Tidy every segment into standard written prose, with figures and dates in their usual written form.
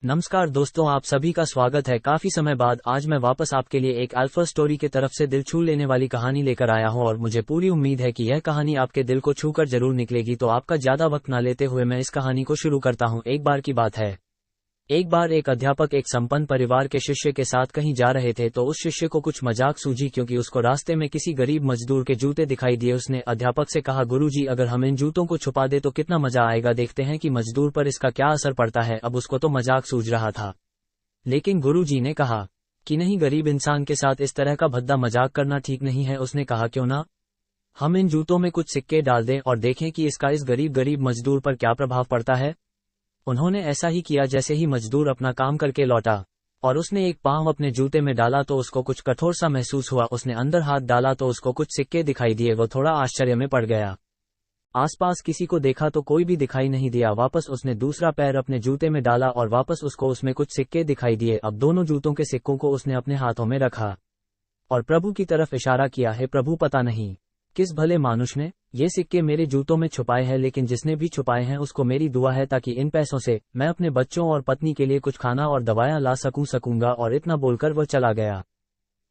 नमस्कार दोस्तों, आप सभी का स्वागत है। काफी समय बाद आज मैं वापस आपके लिए एक अल्फा स्टोरी की तरफ से दिल छू लेने वाली कहानी लेकर आया हूं और मुझे पूरी उम्मीद है कि यह कहानी आपके दिल को छूकर जरूर निकलेगी। तो आपका ज्यादा वक्त न लेते हुए मैं इस कहानी को शुरू करता हूं। एक बार की बात है, एक बार एक अध्यापक एक संपन्न परिवार के शिष्य के साथ कहीं जा रहे थे तो उस शिष्य को कुछ मजाक सूझी क्योंकि उसको रास्ते में किसी गरीब मजदूर के जूते दिखाई दिए। उसने अध्यापक से कहा, गुरुजी, अगर हम इन जूतों को छुपा दे तो कितना मजा आएगा, देखते हैं कि मजदूर पर इसका क्या असर पड़ता है। अब उसको तो मजाक सूझ रहा था, लेकिन गुरुजी ने कहा कि नहीं, गरीब इंसान के साथ इस तरह का भद्दा मजाक करना ठीक नहीं है। उसने कहा, क्यों ना हम इन जूतों में कुछ सिक्के डाल दें और देखें कि इसका इस गरीब मजदूर पर क्या प्रभाव पड़ता है। उन्होंने ऐसा ही किया। जैसे ही मजदूर अपना काम करके लौटा और उसने एक पांव अपने जूते में डाला तो उसको कुछ कठोर सा महसूस हुआ। उसने अंदर हाथ डाला तो उसको कुछ सिक्के दिखाई दिए। वो थोड़ा आश्चर्य में पड़ गया। आसपास किसी को देखा तो कोई भी दिखाई नहीं दिया। वापस उसने दूसरा पैर अपने जूते में डाला और वापस उसको उसमें कुछ सिक्के दिखाई दिए। अब दोनों जूतों के सिक्कों को उसने अपने हाथों में रखा और प्रभु की तरफ इशारा किया, हे प्रभु, पता नहीं किस भले मानुष ने ये सिक्के मेरे जूतों में छुपाए हैं, लेकिन जिसने भी छुपाए हैं उसको मेरी दुआ है ताकि इन पैसों से मैं अपने बच्चों और पत्नी के लिए कुछ खाना और दवाएं ला सकूंगा। और इतना बोलकर वह चला गया।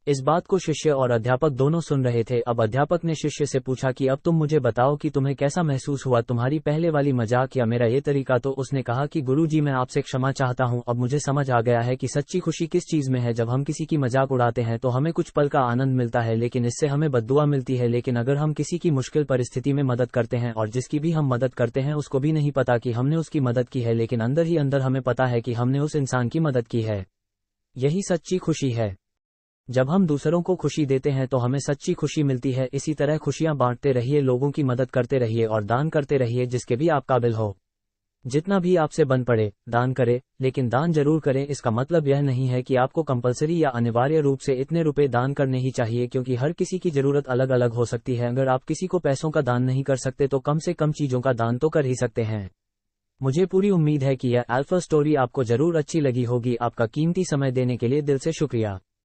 इस बात को शिष्य और अध्यापक दोनों सुन रहे थे। अब अध्यापक ने शिष्य से पूछा कि अब तुम मुझे बताओ कि तुम्हें कैसा महसूस हुआ, तुम्हारी पहले वाली मजाक या मेरा ये तरीका। तो उसने कहा कि गुरुजी, मैं आपसे क्षमा चाहता हूँ। अब मुझे समझ आ गया है कि सच्ची खुशी किस चीज में है। जब हम किसी की मजाक उड़ाते हैं तो हमें कुछ पल का आनंद मिलता है, लेकिन इससे हमें बद्दुआ मिलती है। लेकिन अगर हम किसी की मुश्किल परिस्थिति में मदद करते हैं और जिसकी भी हम मदद करते हैं उसको भी नहीं पता कि हमने उसकी मदद की है, लेकिन अंदर ही अंदर हमें पता है कि हमने उस इंसान की मदद की है, यही सच्ची खुशी है। जब हम दूसरों को खुशी देते हैं तो हमें सच्ची खुशी मिलती है। इसी तरह खुशियां बांटते रहिए, लोगों की मदद करते रहिए और दान करते रहिए जिसके भी आप काबिल हो। जितना भी आपसे बन पड़े दान करें, लेकिन दान जरूर करें। इसका मतलब यह नहीं है कि आपको कंपलसरी या अनिवार्य रूप से इतने रुपए दान करने ही चाहिए, क्योंकि हर किसी की जरूरत अलग अलग हो सकती है। अगर आप किसी को पैसों का दान नहीं कर सकते तो कम से कम चीजों का दान तो कर ही सकते हैं। मुझे पूरी उम्मीद है कि यह अल्फा स्टोरी आपको जरूर अच्छी लगी होगी। आपका कीमती समय देने के लिए दिल से शुक्रिया।